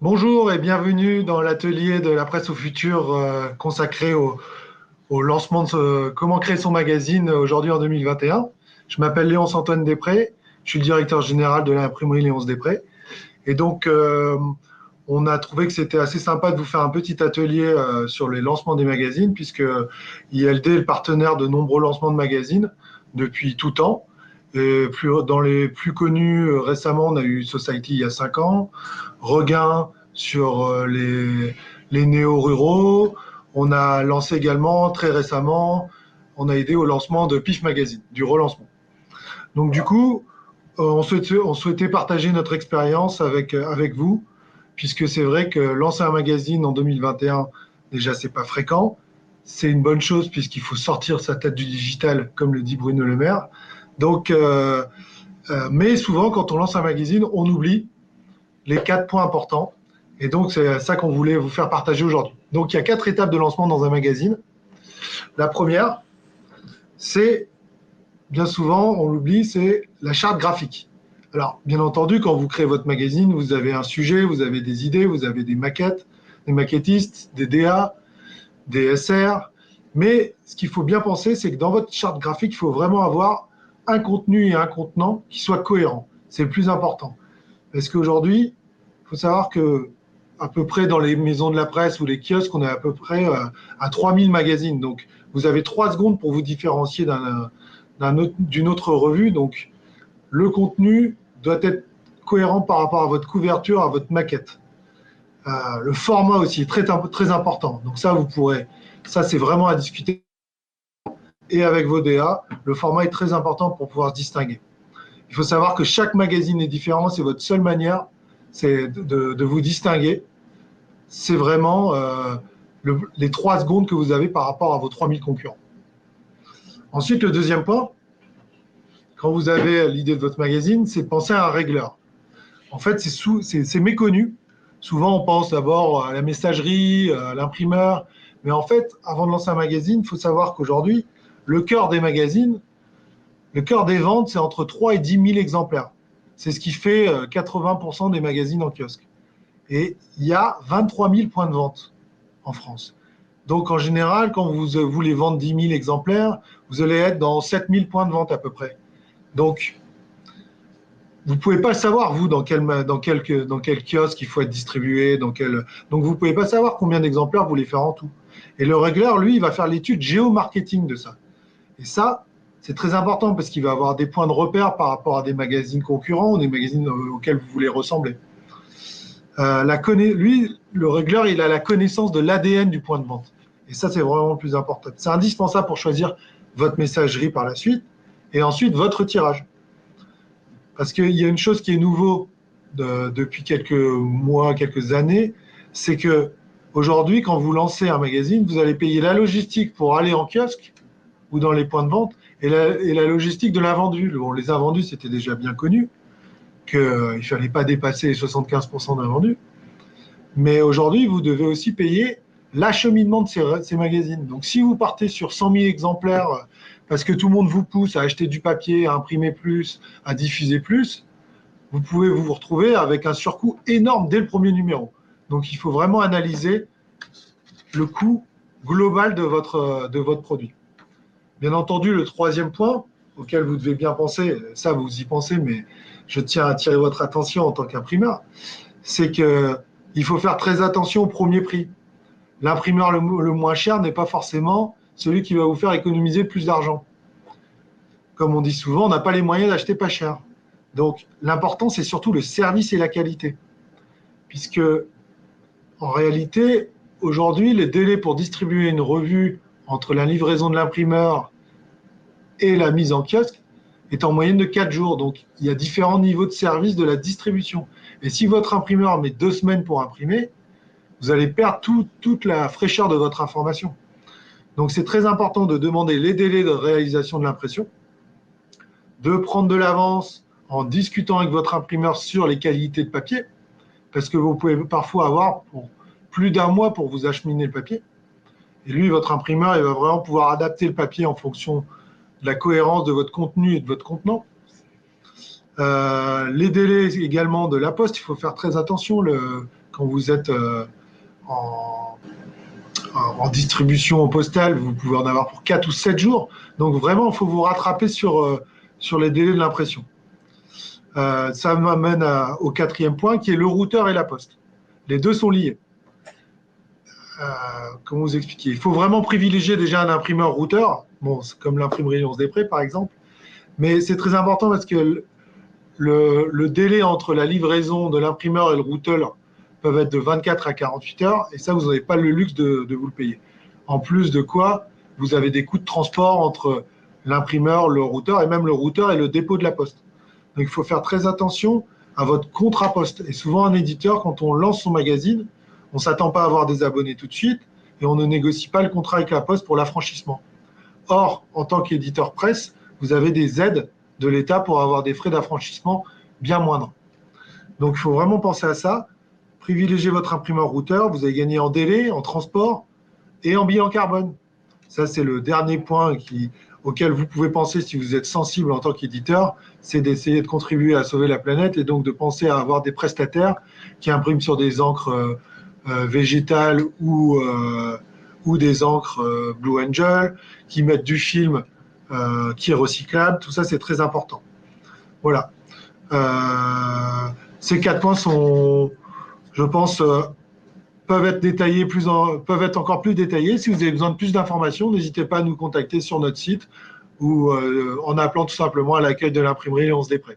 Bonjour et bienvenue dans l'atelier de la presse au futur consacré au lancement de comment créer son magazine aujourd'hui en 2021. Je m'appelle Léonce Antoine Després, je suis le directeur général de l'imprimerie Léonce Després. Et donc, on a trouvé que c'était assez sympa de vous faire un petit atelier sur les lancements des magazines, puisque ILD est le partenaire de nombreux lancements de magazines depuis tout temps. Et dans les plus connus, récemment, on a eu Society il y a 5 ans, Regain sur les néo-ruraux. On a lancé également, très récemment, on a aidé au lancement de PIF Magazine, du relancement. Donc du coup, on souhaitait partager notre expérience avec vous, puisque c'est vrai que lancer un magazine en 2021, déjà, c'est pas fréquent. C'est une bonne chose puisqu'il faut sortir sa tête du digital, comme le dit Bruno Le Maire. Donc, mais souvent, quand on lance un magazine, on oublie les 4 points importants. Et donc, c'est ça qu'on voulait vous faire partager aujourd'hui. Donc, il y a 4 étapes de lancement dans un magazine. La première, c'est, bien souvent, on l'oublie, c'est la charte graphique. Alors, bien entendu, quand vous créez votre magazine, vous avez un sujet, vous avez des idées, vous avez des maquettes, des maquettistes, des DA, des SR. Mais ce qu'il faut bien penser, c'est que dans votre charte graphique, il faut vraiment avoir un contenu et un contenant qui soient cohérents. C'est le plus important. Parce qu'aujourd'hui, il faut savoir que à peu près dans les maisons de la presse ou les kiosques, on est à peu près à 3000 magazines. Donc, vous avez 3 secondes pour vous différencier d'une autre revue. Donc, le contenu doit être cohérent par rapport à votre couverture, à votre maquette. Le format aussi est très, très important. Donc ça c'est vraiment à discuter. Et avec vos DA, le format est très important pour pouvoir se distinguer. Il faut savoir que chaque magazine est différent, c'est votre seule manière, c'est de vous distinguer. C'est vraiment les 3 secondes que vous avez par rapport à vos 3000 concurrents. Ensuite, le deuxième point, quand vous avez l'idée de votre magazine, c'est de penser à un régleur. En fait, c'est méconnu. Souvent, on pense d'abord à la messagerie, à l'imprimeur. Mais en fait, avant de lancer un magazine, il faut savoir qu'aujourd'hui, le cœur des magazines, le cœur des ventes, c'est entre 3 et 10 000 exemplaires. C'est ce qui fait 80% des magazines en kiosque. Et il y a 23 000 points de vente en France. Donc, en général, quand vous voulez vendre 10 000 exemplaires, vous allez être dans 7 000 points de vente à peu près. Donc, vous ne pouvez pas le savoir, vous, dans quel kiosque il faut être distribué, donc vous ne pouvez pas savoir combien d'exemplaires vous voulez faire en tout. Et le régleur, lui, il va faire l'étude géomarketing de ça. Et ça, c'est très important parce qu'il va avoir des points de repère par rapport à des magazines concurrents ou des magazines auxquels vous voulez ressembler. Lui, le régleur, il a la connaissance de l'ADN du point de vente. Et ça, c'est vraiment le plus important. C'est indispensable pour choisir votre messagerie par la suite et ensuite votre tirage. Parce qu'il y a une chose qui est nouveau depuis quelques mois, quelques années, c'est que aujourd'hui, quand vous lancez un magazine, vous allez payer la logistique pour aller en kiosque ou dans les points de vente et la logistique de l'invendu. Bon, les invendus, c'était déjà bien connu, qu'il ne fallait pas dépasser les 75% d'invendus. Mais aujourd'hui, vous devez aussi payer l'acheminement de ces magazines. Donc, si vous partez sur 100 000 exemplaires parce que tout le monde vous pousse à acheter du papier, à imprimer plus, à diffuser plus, vous pouvez vous retrouver avec un surcoût énorme dès le premier numéro. Donc, il faut vraiment analyser le coût global de votre produit. Bien entendu, le troisième point auquel vous devez bien penser, ça vous y pensez, mais je tiens à attirer votre attention en tant qu'imprimeur, c'est qu'il faut faire très attention au premier prix. L'imprimeur le moins cher n'est pas forcément celui qui va vous faire économiser plus d'argent. Comme on dit souvent, on n'a pas les moyens d'acheter pas cher. Donc, l'important, c'est surtout le service et la qualité. Puisque, en réalité, aujourd'hui, les délais pour distribuer une revue entre la livraison de l'imprimeur et la mise en kiosque est en moyenne de 4 jours. Donc, il y a différents niveaux de service de la distribution. Et si votre imprimeur met 2 semaines pour imprimer, vous allez perdre toute la fraîcheur de votre information. Donc, c'est très important de demander les délais de réalisation de l'impression, de prendre de l'avance en discutant avec votre imprimeur sur les qualités de papier, parce que vous pouvez parfois avoir pour plus d'un mois pour vous acheminer le papier. Et lui, votre imprimeur, il va vraiment pouvoir adapter le papier en fonction de la cohérence de votre contenu et de votre contenant. Les délais également de la poste, il faut faire très attention. quand vous êtes en, en distribution postale, vous pouvez en avoir pour 4 ou 7 jours. Donc vraiment, il faut vous rattraper sur les délais de l'impression. Ça m'amène au quatrième point, qui est le routeur et la poste. Les deux sont liés. Comment vous expliquer? Il faut vraiment privilégier déjà un imprimeur routeur, bon, c'est comme l'imprimerie Léonce-Després par exemple, mais c'est très important parce que le délai entre la livraison de l'imprimeur et le routeur peuvent être de 24 à 48 heures, et ça, vous n'avez pas le luxe de vous le payer. En plus de quoi, vous avez des coûts de transport entre l'imprimeur, le routeur, et même le routeur et le dépôt de la poste. Donc il faut faire très attention à votre contrat poste. Et souvent, un éditeur, quand on lance son magazine, on ne s'attend pas à avoir des abonnés tout de suite, et on ne négocie pas le contrat avec la poste pour l'affranchissement. Or, en tant qu'éditeur presse, vous avez des aides de l'État pour avoir des frais d'affranchissement bien moindres. Donc il faut vraiment penser à ça. Privilégiez votre imprimeur routeur, vous allez gagner en délai, en transport et en bilan carbone. Ça, c'est le dernier point auquel vous pouvez penser si vous êtes sensible en tant qu'éditeur, c'est d'essayer de contribuer à sauver la planète et donc de penser à avoir des prestataires qui impriment sur des encres végétales ou des encres Blue Angel, qui mettent du film qui est recyclable. Tout ça, c'est très important. Voilà. Ces 4 points sont, je pense, peuvent être encore plus détaillés. Si vous avez besoin de plus d'informations, n'hésitez pas à nous contacter sur notre site ou en appelant tout simplement à l'accueil de l'imprimerie Léonce-Després.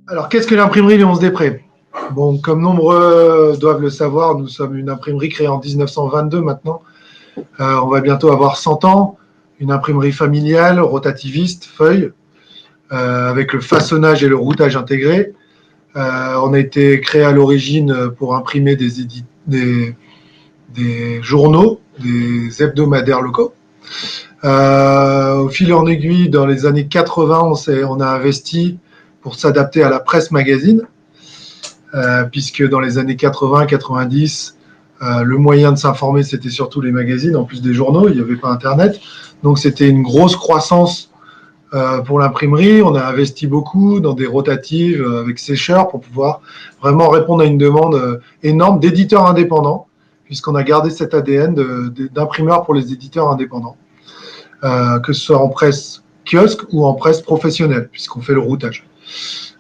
Alors, qu'est-ce que l'imprimerie Léonce-Després? Bon, comme nombreux doivent le savoir, nous sommes une imprimerie créée en 1922 maintenant. On va bientôt avoir 100 ans. Une imprimerie familiale, rotativiste, feuille, avec le façonnage et le routage intégrés. On a été créé à l'origine pour imprimer des journaux, des hebdomadaires locaux. Au fil en aiguille, dans les années 80, on a investi pour s'adapter à la presse magazine, puisque dans les années 80-90, le moyen de s'informer, c'était surtout les magazines, en plus des journaux, il n'y avait pas Internet. Donc c'était une grosse croissance pour l'imprimerie. On a investi beaucoup dans des rotatives avec sécheurs pour pouvoir vraiment répondre à une demande énorme d'éditeurs indépendants, puisqu'on a gardé cet ADN d'imprimeurs pour les éditeurs indépendants, que ce soit en presse kiosque ou en presse professionnelle, puisqu'on fait le routage.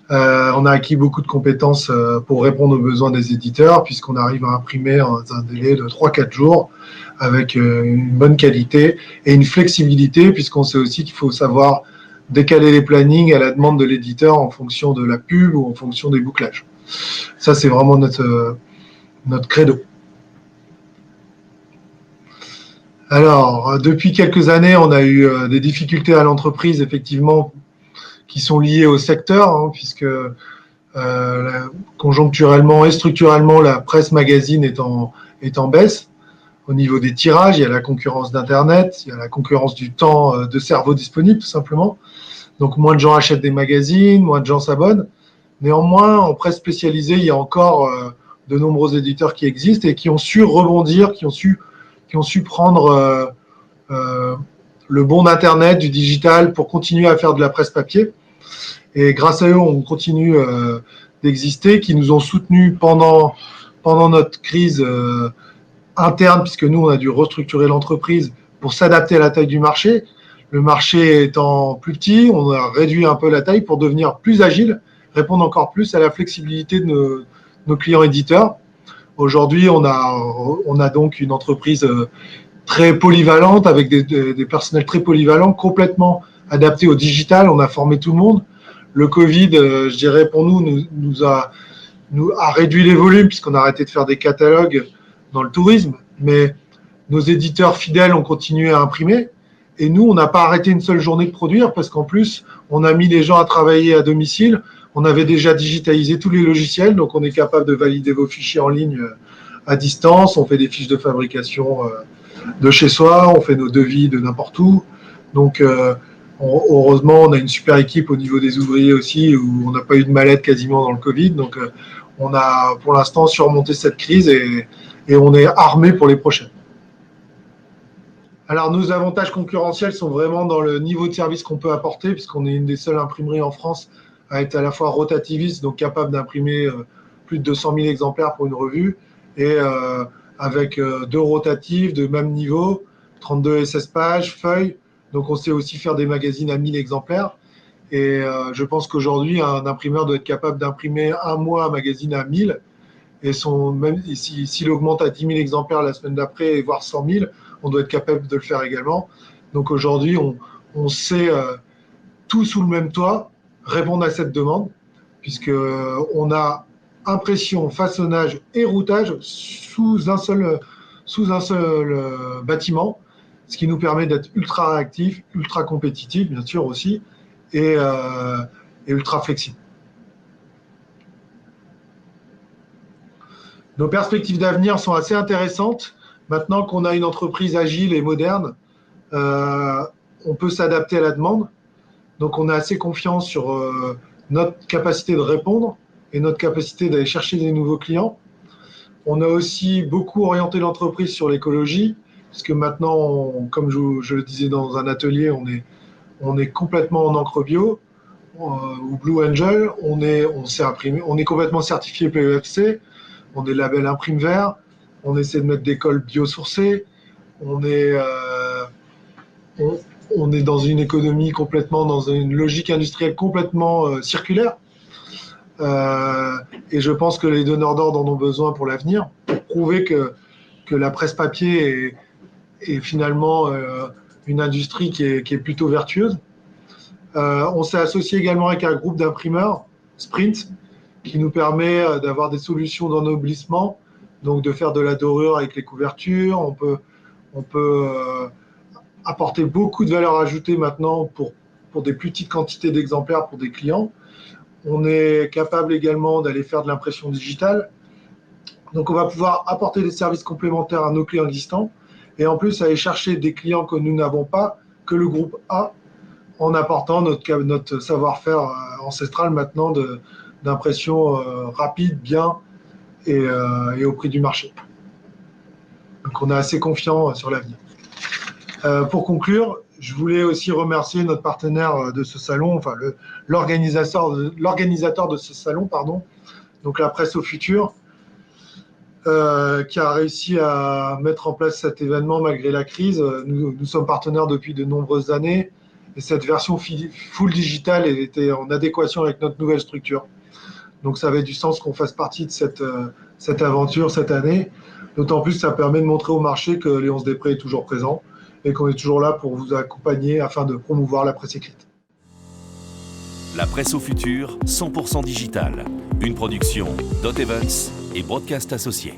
On a acquis beaucoup de compétences pour répondre aux besoins des éditeurs, puisqu'on arrive à imprimer en un délai de 3-4 jours avec une bonne qualité et une flexibilité, puisqu'on sait aussi qu'il faut savoir décaler les plannings à la demande de l'éditeur en fonction de la pub ou en fonction des bouclages. Ça, c'est vraiment notre credo. Alors, depuis quelques années, on a eu des difficultés à l'entreprise, effectivement, qui sont liées au secteur, hein, puisque conjoncturellement et structurellement, la presse magazine est en baisse. Au niveau des tirages, il y a la concurrence d'Internet, il y a la concurrence du temps de cerveau disponible, tout simplement. Donc, moins de gens achètent des magazines, moins de gens s'abonnent. Néanmoins, en presse spécialisée, il y a encore de nombreux éditeurs qui existent et qui ont su rebondir, qui ont su prendre le bond d'Internet, du digital, pour continuer à faire de la presse papier. Et grâce à eux, on continue d'exister, qui nous ont soutenus pendant notre crise interne, puisque nous, on a dû restructurer l'entreprise pour s'adapter à la taille du marché. Le marché étant plus petit, on a réduit un peu la taille pour devenir plus agile, répondre encore plus à la flexibilité de nos clients éditeurs. Aujourd'hui, on a donc une entreprise très polyvalente, avec des personnels très polyvalents, complètement adaptés au digital. On a formé tout le monde. Le Covid, je dirais, pour nous a réduit les volumes, puisqu'on a arrêté de faire des catalogues dans le tourisme, mais nos éditeurs fidèles ont continué à imprimer. Et nous, on n'a pas arrêté une seule journée de produire, parce qu'en plus, on a mis les gens à travailler à domicile. On avait déjà digitalisé tous les logiciels, donc on est capable de valider vos fichiers en ligne à distance. On fait des fiches de fabrication de chez soi, on fait nos devis de n'importe où. Donc, heureusement, on a une super équipe au niveau des ouvriers aussi, où on n'a pas eu de mal-être quasiment dans le Covid. Donc, on a pour l'instant surmonté cette crise et on est armé pour les prochaines. Alors, nos avantages concurrentiels sont vraiment dans le niveau de service qu'on peut apporter, puisqu'on est une des seules imprimeries en France à être à la fois rotativiste, donc capable d'imprimer plus de 200 000 exemplaires pour une revue, et avec deux rotatives de même niveau, 32 et 16 pages, feuilles. Donc, on sait aussi faire des magazines à 1000 exemplaires. Et je pense qu'aujourd'hui, un imprimeur doit être capable d'imprimer un mois un magazine à 1000. Et même s'il augmente à 10 000 exemplaires la semaine d'après, voire 100 000, on doit être capable de le faire également. Donc aujourd'hui, on sait tout sous le même toit répondre à cette demande, puisqu'on a impression, façonnage et routage sous un seul bâtiment, ce qui nous permet d'être ultra réactif, ultra compétitif, bien sûr aussi, et ultra flexible. Nos perspectives d'avenir sont assez intéressantes. Maintenant qu'on a une entreprise agile et moderne, on peut s'adapter à la demande. Donc, on a assez confiance sur notre capacité de répondre et notre capacité d'aller chercher des nouveaux clients. On a aussi beaucoup orienté l'entreprise sur l'écologie, puisque maintenant, comme je le disais dans un atelier, on est complètement en encre bio, ou Blue Angel, on est complètement certifié PEFC, on est label Imprime Vert, on essaie de mettre des cols biosourcés, on est dans une économie complètement, dans une logique industrielle complètement circulaire. Et je pense que les donneurs d'ordre en ont besoin pour l'avenir, pour prouver que la presse papier est finalement une industrie qui est plutôt vertueuse. On s'est associé également avec un groupe d'imprimeurs, Sprint, qui nous permet d'avoir des solutions d'ennoblissement, donc de faire de la dorure avec les couvertures. On peut apporter beaucoup de valeur ajoutée maintenant pour des plus petites quantités d'exemplaires pour des clients. On est capable également d'aller faire de l'impression digitale. Donc, on va pouvoir apporter des services complémentaires à nos clients existants et en plus aller chercher des clients que nous n'avons pas que le groupe A, en apportant notre savoir-faire ancestral maintenant d'impression rapide, bien et au prix du marché. Donc on est assez confiant sur l'avenir. Pour conclure, je voulais aussi remercier notre partenaire de ce salon, enfin l'organisateur de ce salon, pardon, donc la Presse au Futur, qui a réussi à mettre en place cet événement malgré la crise. Nous sommes partenaires depuis de nombreuses années et cette version full digital était en adéquation avec notre nouvelle structure. Donc ça avait du sens qu'on fasse partie de cette aventure cette année, d'autant plus que ça permet de montrer au marché que Léonce Després est toujours présent et qu'on est toujours là pour vous accompagner afin de promouvoir la presse écrite. La Presse au Futur, 100% digital. Une production Dot Events et Broadcast Associés.